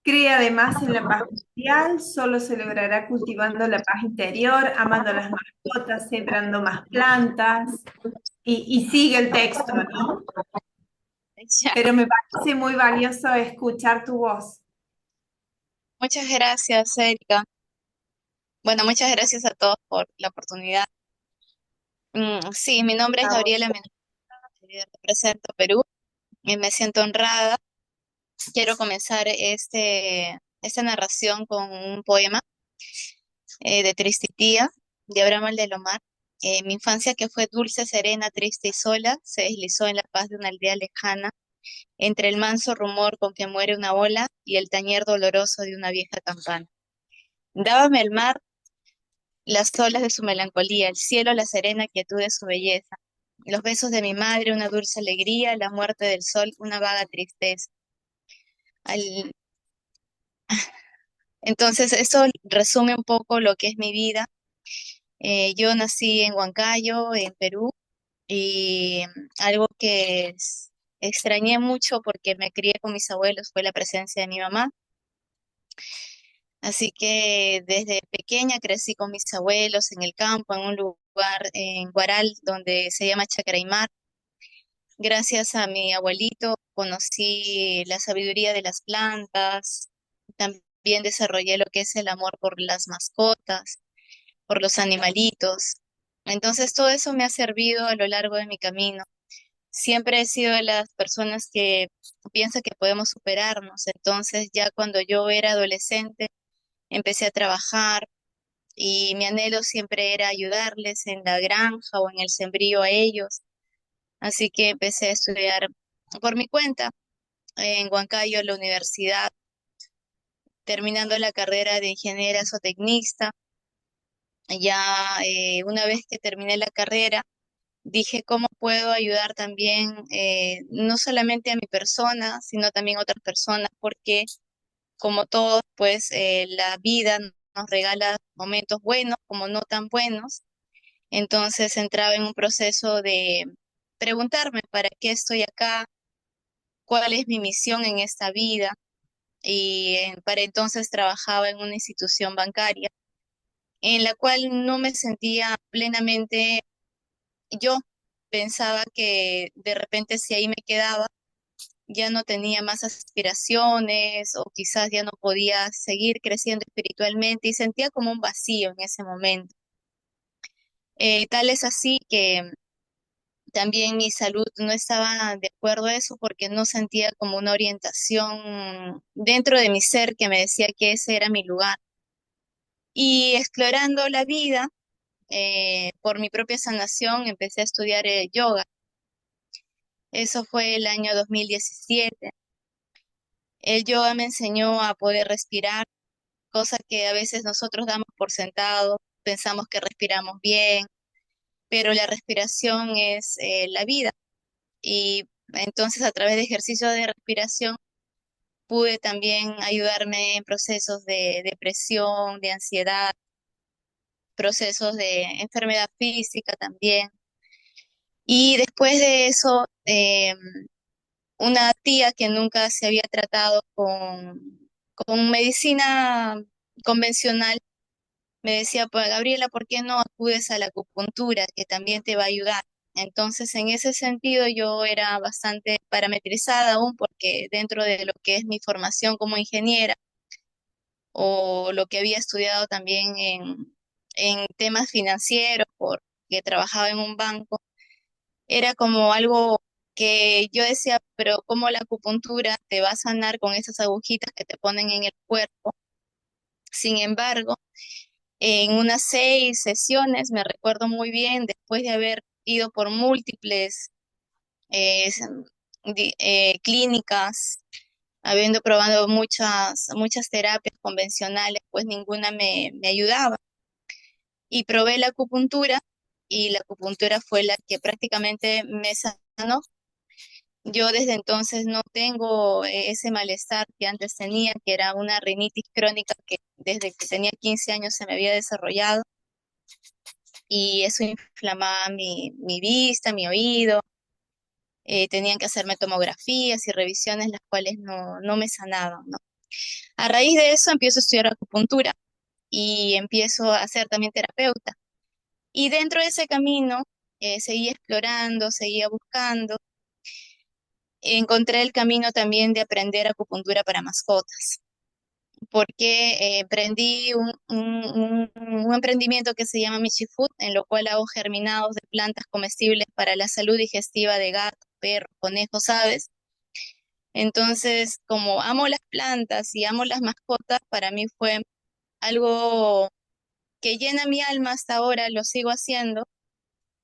Cree además en la paz mundial, solo se logrará cultivando la paz interior, amando a las mascotas, sembrando más plantas, y sigue el texto, ¿no? Ya. Pero me parece muy valioso escuchar tu voz. Muchas gracias, Erika. Bueno, muchas gracias a todos por la oportunidad. Sí, mi nombre es A vos. Gabriela Mendoza, represento Perú y me siento honrada. Quiero comenzar esta narración con un poema de Tristitía, de Abraham Aldelomar. Mi infancia, que fue dulce, serena, triste y sola, se deslizó en la paz de una aldea lejana, entre el manso rumor con que muere una ola y el tañer doloroso de una vieja campana. Dábame el mar las olas de su melancolía, el cielo la serena quietud de su belleza, los besos de mi madre una dulce alegría, la muerte del sol una vaga tristeza. Al- Entonces, eso resume un poco lo que es mi vida. Yo nací en Huancayo, en Perú, y algo que extrañé mucho porque me crié con mis abuelos fue la presencia de mi mamá. Así que desde pequeña crecí con mis abuelos en el campo, en un lugar en Guaral, donde se llama Chacraymar. Gracias a mi abuelito conocí la sabiduría de las plantas, también desarrollé lo que es el amor por las mascotas, por los animalitos. Entonces todo eso me ha servido a lo largo de mi camino. siempre he sido de las personas que piensa que podemos superarnos. Entonces, ya cuando yo era adolescente, empecé a trabajar y mi anhelo siempre era ayudarles en la granja o en el sembrío a ellos. Así que empecé a estudiar por mi cuenta en Huancayo, la universidad, terminando la carrera de ingeniera zootecnista. Ya una vez que terminé la carrera, dije cómo puedo ayudar también no solamente a mi persona, sino también a otras personas, porque como todos, pues la vida nos regala momentos buenos como no tan buenos. Entonces entraba en un proceso de preguntarme para qué estoy acá, cuál es mi misión en esta vida. Y para entonces trabajaba en una institución bancaria en la cual no me sentía plenamente yo. Pensaba que de repente si ahí me quedaba, ya no tenía más aspiraciones o quizás ya no podía seguir creciendo espiritualmente y sentía como un vacío en ese momento. Tal es así que también mi salud no estaba de acuerdo a eso porque no sentía como una orientación dentro de mi ser que me decía que ese era mi lugar. Y explorando la vida, por mi propia sanación, empecé a estudiar yoga. Eso fue el año 2017. El yoga me enseñó a poder respirar, cosa que a veces nosotros damos por sentado, pensamos que respiramos bien, pero la respiración es la vida. Y entonces a través de ejercicios de respiración pude también ayudarme en procesos de depresión, de ansiedad, procesos de enfermedad física también. Y después de eso, una tía que nunca se había tratado con medicina convencional me decía, pues Gabriela, ¿por qué no acudes a la acupuntura, que también te va a ayudar? Entonces, en ese sentido, yo era bastante parametrizada aún, porque dentro de lo que es mi formación como ingeniera o lo que había estudiado también en temas financieros, porque trabajaba en un banco, era como algo que yo decía, pero ¿cómo la acupuntura te va a sanar con esas agujitas que te ponen en el cuerpo? Sin embargo, en unas 6 sesiones, me recuerdo muy bien, después de haber ido por múltiples eh, clínicas, habiendo probado muchas terapias convencionales, pues ninguna me ayudaba. Y probé la acupuntura y la acupuntura fue la que prácticamente me sanó. Yo desde entonces no tengo ese malestar que antes tenía, que era una rinitis crónica que desde que tenía 15 años se me había desarrollado y eso inflamaba mi vista, mi oído. Tenían que hacerme tomografías y revisiones las cuales no me sanaban, ¿no? A raíz de eso empiezo a estudiar acupuntura y empiezo a ser también terapeuta. Y dentro de ese camino seguía explorando, seguía buscando. Encontré el camino también de aprender acupuntura para mascotas, porque emprendí un emprendimiento que se llama Michi Food, en lo cual hago germinados de plantas comestibles para la salud digestiva de gatos, perros, conejos, aves. Entonces, como amo las plantas y amo las mascotas, para mí fue algo que llena mi alma hasta ahora, lo sigo haciendo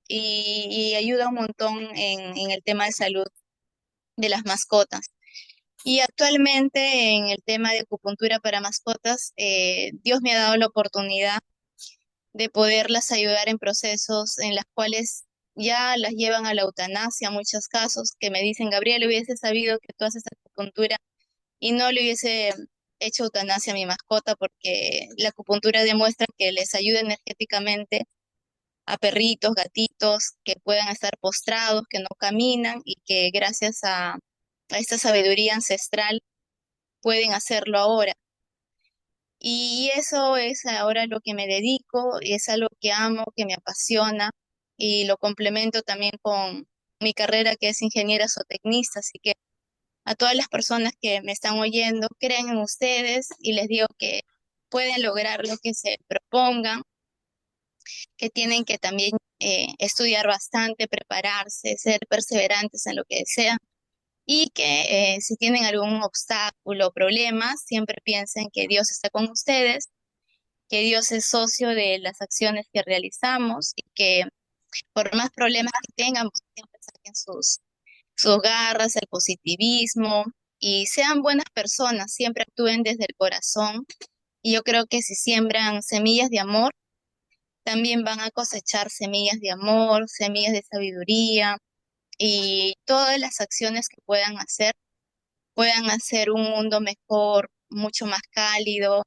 y ayuda un montón en el tema de salud de las mascotas. Y actualmente en el tema de acupuntura para mascotas, Dios me ha dado la oportunidad de poderlas ayudar en procesos en las cuales ya las llevan a la eutanasia, muchos casos que me dicen, Gabriel, hubiese sabido que tú haces acupuntura y no le hubiese hecho eutanasia a mi mascota porque la acupuntura demuestra que les ayuda energéticamente a perritos, gatitos que puedan estar postrados, que no caminan y que gracias a esta sabiduría ancestral pueden hacerlo ahora. Y eso es ahora lo que me dedico, y es algo que amo, que me apasiona y lo complemento también con mi carrera que es ingeniera zootecnista. Así que a todas las personas que me están oyendo, creen en ustedes y les digo que pueden lograr lo que se propongan, que tienen que también estudiar bastante, prepararse, ser perseverantes en lo que desean y que si tienen algún obstáculo o problema, siempre piensen que Dios está con ustedes, que Dios es socio de las acciones que realizamos y que por más problemas que tengan, pues, siempre saquen sus garras, el positivismo y sean buenas personas, siempre actúen desde el corazón. Y yo creo que si siembran semillas de amor, también van a cosechar semillas de amor, semillas de sabiduría y todas las acciones que puedan hacer un mundo mejor, mucho más cálido,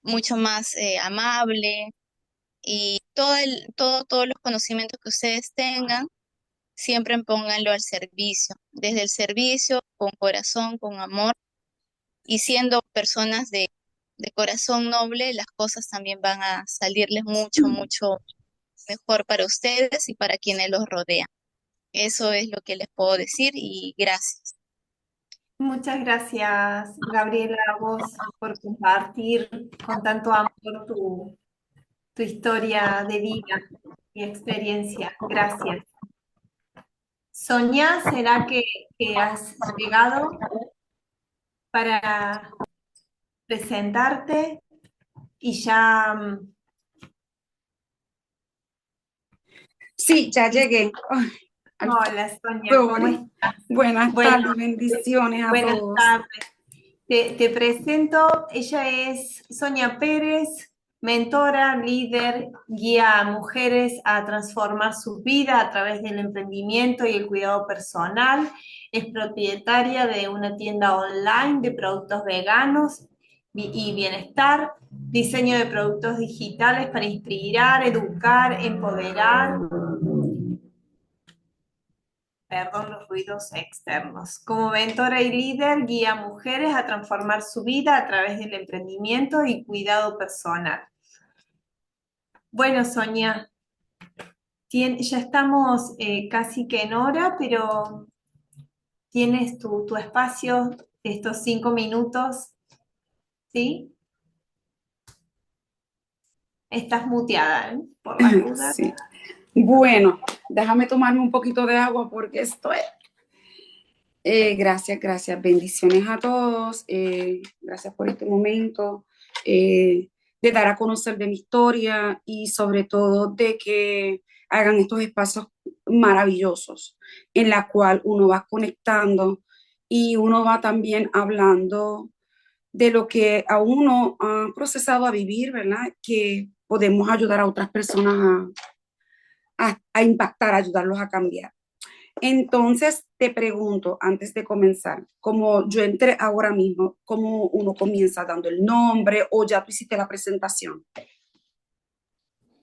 mucho más amable y todos los conocimientos que ustedes tengan, siempre pónganlo al servicio, desde el servicio, con corazón, con amor y siendo personas de corazón noble, las cosas también van a salirles mucho, mucho mejor para ustedes y para quienes los rodean. Eso es lo que les puedo decir y gracias. Muchas gracias, Gabriela, a vos por compartir con tanto amor tu historia de vida y experiencia. Gracias. Sonia, ¿será que has llegado para presentarte y ya... Sí, ya llegué. Ay, Hola, Sonia, ¿cómo sorry. estás? Buenas Bueno, tardes, bendiciones a buenas todos. tardes. Te presento, ella es Sonia Pérez, mentora, líder, guía a mujeres a transformar su vida a través del emprendimiento y el cuidado personal. Es propietaria de una tienda online de productos veganos y bienestar, diseño de productos digitales para inspirar, educar, empoderar. Perdón, los ruidos externos. Como mentora y líder, guía a mujeres a transformar su vida a través del emprendimiento y cuidado personal. Bueno, Sonia, ya estamos casi que en hora, pero tienes tu espacio, estos 5 minutos, ¿sí? Estás muteada, ¿eh? Por las dudas. Sí. Bueno, déjame tomarme un poquito de agua porque estoy... gracias. Bendiciones a todos. Gracias por este momento de dar a conocer de mi historia y sobre todo de que hagan estos espacios maravillosos en la cual uno va conectando y uno va también hablando de lo que a uno ha procesado a vivir, ¿verdad? Que podemos ayudar a otras personas a impactar, ayudarlos a cambiar. Entonces, te pregunto, antes de comenzar, como yo entré ahora mismo, ¿cómo uno comienza dando el nombre o ya tú hiciste la presentación?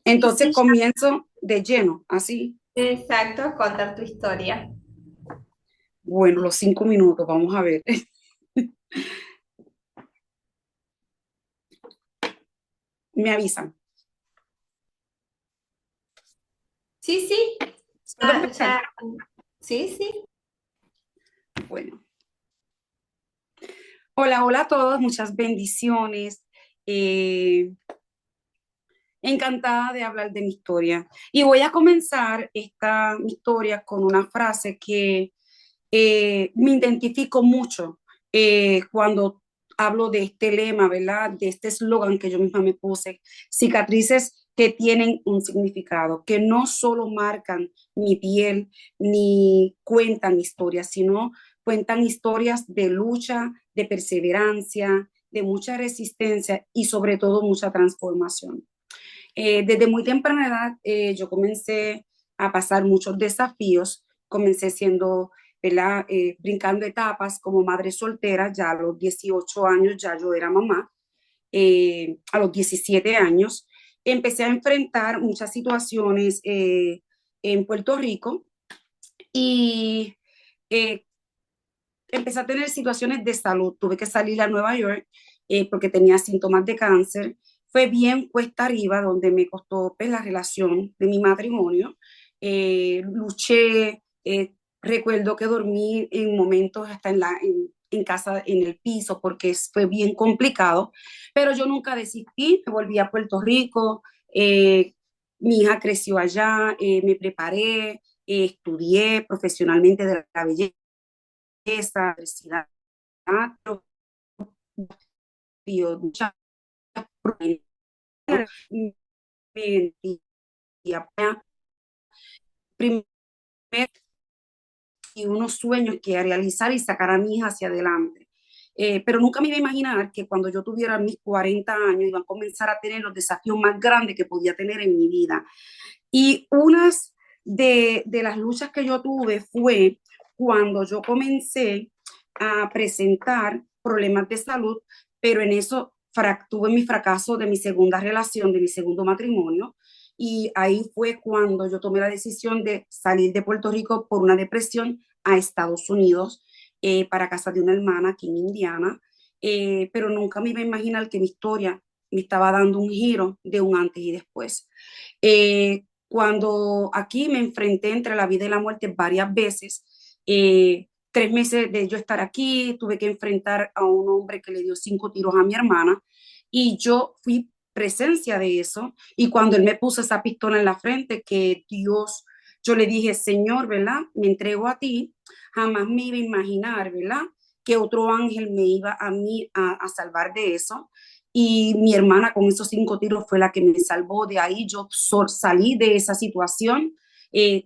Entonces, Sí, comienzo de lleno, así. exacto, contar tu historia. Bueno, los 5 minutos, vamos a ver. Me avisan. Sí. Sí. Bueno. Hola a todos, muchas bendiciones. Encantada de hablar de mi historia. Y voy a comenzar mi historia con una frase que me identifico mucho cuando hablo de este lema, ¿verdad? De este eslogan que yo misma me puse, cicatrices que tienen un significado, que no solo marcan mi piel ni cuentan historias, sino cuentan historias de lucha, de perseverancia, de mucha resistencia y sobre todo mucha transformación. Desde muy temprana edad yo comencé a pasar muchos desafíos, comencé siendo, ¿verdad? Brincando etapas como madre soltera, ya a los 18 años ya yo era mamá, a los 17 años empecé a enfrentar muchas situaciones en Puerto Rico y eh, empecé a tener situaciones de salud, tuve que salir a Nueva York porque tenía síntomas de cáncer. Fue bien cuesta arriba, donde me costó pues, la relación de mi matrimonio. Luché, recuerdo que dormí en momentos hasta en casa, en el piso, porque fue bien complicado, pero yo nunca desistí, me volví a Puerto Rico, Mi hija creció allá, me preparé, estudié profesionalmente de la belleza, universidad, yo, muchas me- primer y unos sueños que realizar y sacar a mi hija hacia adelante. Pero nunca me iba a imaginar que cuando yo tuviera mis 40 años iban a comenzar a tener los desafíos más grandes que podía tener en mi vida. Y unas de las luchas que yo tuve fue cuando yo comencé a presentar problemas de salud, pero en eso tuve mi fracaso de mi segunda relación, de mi segundo matrimonio, y ahí fue cuando yo tomé la decisión de salir de Puerto Rico por una depresión a Estados Unidos para casa de una hermana aquí en Indiana, pero nunca me iba a imaginar que mi historia me estaba dando un giro de un antes y después. Cuando aquí me enfrenté entre la vida y la muerte varias veces, 3 meses de yo estar aquí, tuve que enfrentar a un hombre que le dio 5 tiros a mi hermana y yo fui presencia de eso. Y cuando él me puso esa pistola en la frente, que Dios, yo le dije, Señor, ¿verdad? Me entrego a ti, jamás me iba a imaginar, ¿verdad? Que otro ángel me iba a mí a salvar de eso. Y mi hermana con esos 5 tiros fue la que me salvó de ahí. Yo salí de esa situación.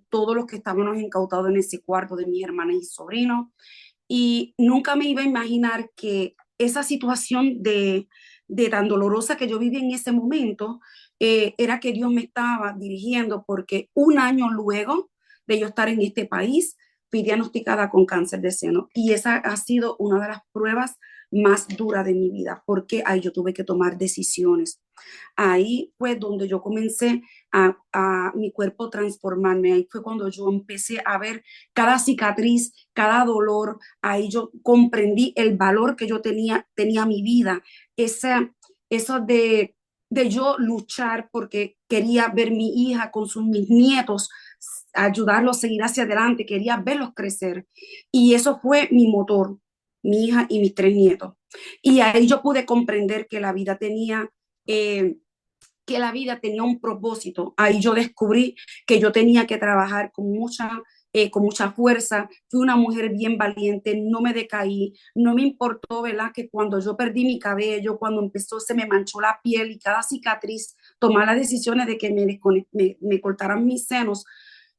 Todos los que estábamos incautados en ese cuarto de mi hermana y sobrino. Y nunca me iba a imaginar que esa situación de tan dolorosa que yo viví en ese momento, era que Dios me estaba dirigiendo, porque un año luego de yo estar en este país, fui diagnosticada con cáncer de seno. Y esa ha sido una de las pruebas más duras de mi vida, porque ahí yo tuve que tomar decisiones. Ahí fue donde yo comencé a mi cuerpo transformarme. Ahí fue cuando yo empecé a ver cada cicatriz, cada dolor. Ahí yo comprendí el valor que yo tenía mi vida. Eso de yo luchar porque quería ver mi hija con mis nietos, ayudarlos a seguir hacia adelante, quería verlos crecer. Y eso fue mi motor, mi hija y mis 3 nietos. Y ahí yo pude comprender eh, que la vida tenía un propósito. Ahí yo descubrí que yo tenía que trabajar con mucha fuerza. Fui una mujer bien valiente, no me decaí, no me importó, ¿verdad? Que cuando yo perdí mi cabello, cuando se me manchó la piel y cada cicatriz, tomar las decisiones de que me cortaran mis senos,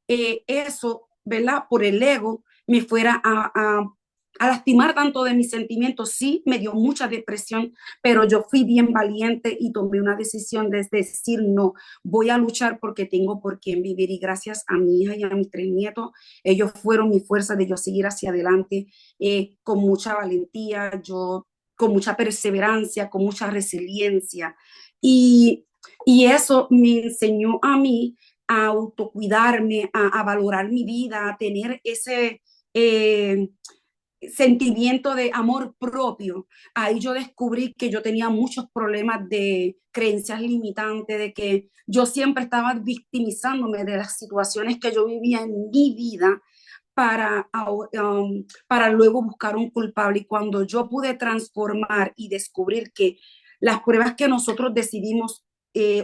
eso, ¿verdad? Por el ego, me fuera a lastimar tanto de mis sentimientos. Sí, me dio mucha depresión, pero yo fui bien valiente y tomé una decisión de decir, no, voy a luchar porque tengo por quién vivir. Y gracias a mi hija y a mis 3 nietos, ellos fueron mi fuerza de yo seguir hacia adelante, con mucha valentía, yo con mucha perseverancia, con mucha resiliencia. Y, y eso me enseñó a mí a autocuidarme, a valorar mi vida, a tener ese sentimiento de amor propio. Ahí yo descubrí que yo tenía muchos problemas de creencias limitantes, de que yo siempre estaba victimizándome de las situaciones que yo vivía en mi vida para luego buscar un culpable. Y cuando yo pude transformar y descubrir que las pruebas que nosotros decidimos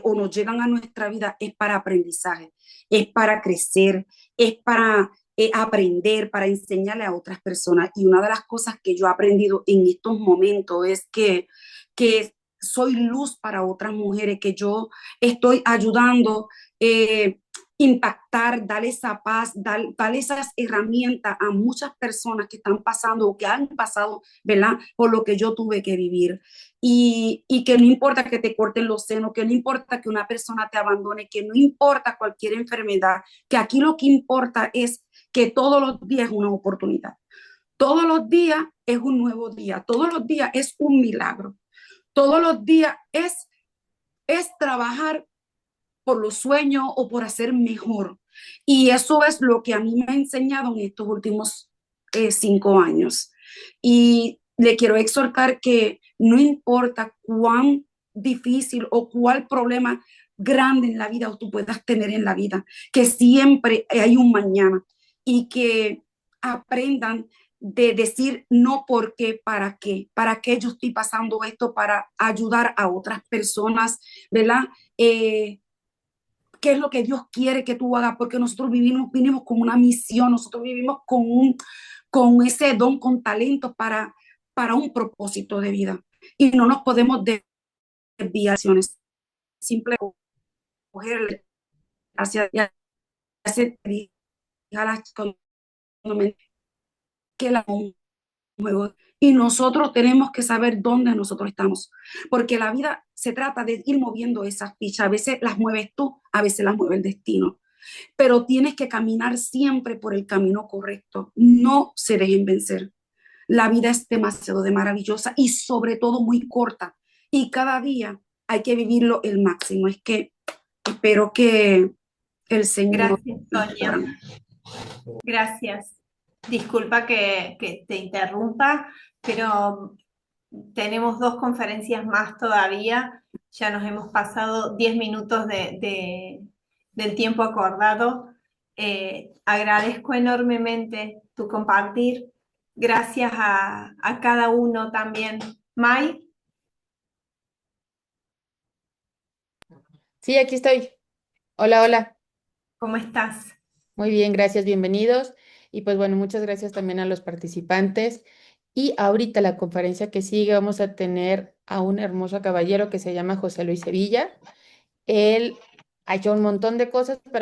o nos llegan a nuestra vida es para aprendizaje, es para crecer, es para aprender, para enseñarle a otras personas. Y una de las cosas que yo he aprendido en estos momentos es que soy luz para otras mujeres, que yo estoy ayudando, impactar, darle esa paz, darle esas herramientas a muchas personas que están pasando o que han pasado, ¿verdad? Por lo que yo tuve que vivir. Y que no importa que te corten los senos, que no importa que una persona te abandone, que no importa cualquier enfermedad, que aquí lo que importa es que todos los días es una oportunidad. Todos los días es un nuevo día. Todos los días es un milagro. Todos los días es trabajar por los sueños o por hacer mejor. Y eso es lo que a mí me ha enseñado en estos últimos 5 años. Y le quiero exhortar que no importa cuán difícil o cuál problema grande en la vida o tú puedas tener en la vida, que siempre hay un mañana y que aprendan de decir no porque, para qué yo estoy pasando esto, para ayudar a otras personas, ¿verdad? qué es lo que Dios quiere que tú hagas, porque nosotros vinimos con una misión, nosotros vivimos con ese don, con talento para un propósito de vida. Y no nos podemos desviar, simple coger hacia que la juego. Y nosotros tenemos que saber dónde nosotros estamos, porque la vida se trata de ir moviendo esas fichas. A veces las mueves tú, a veces las mueve el destino, pero tienes que caminar siempre por el camino correcto. No se dejen vencer. La vida es demasiado de maravillosa y sobre todo muy corta, y cada día hay que vivirlo el máximo. Es que espero que el Señor... Gracias, Sonia. Gracias. Disculpa que te interrumpa, pero tenemos 2 conferencias más todavía. Ya nos hemos pasado 10 minutos del tiempo acordado. Agradezco enormemente tu compartir. Gracias a cada uno también. Mai, Sí, aquí estoy. Hola, hola. ¿cómo estás? Muy bien, gracias, bienvenidos. Y pues bueno, muchas gracias también a los participantes. Y ahorita la conferencia que sigue vamos a tener a un hermoso caballero que se llama José Luis Sevilla. Él ha hecho un montón de cosas para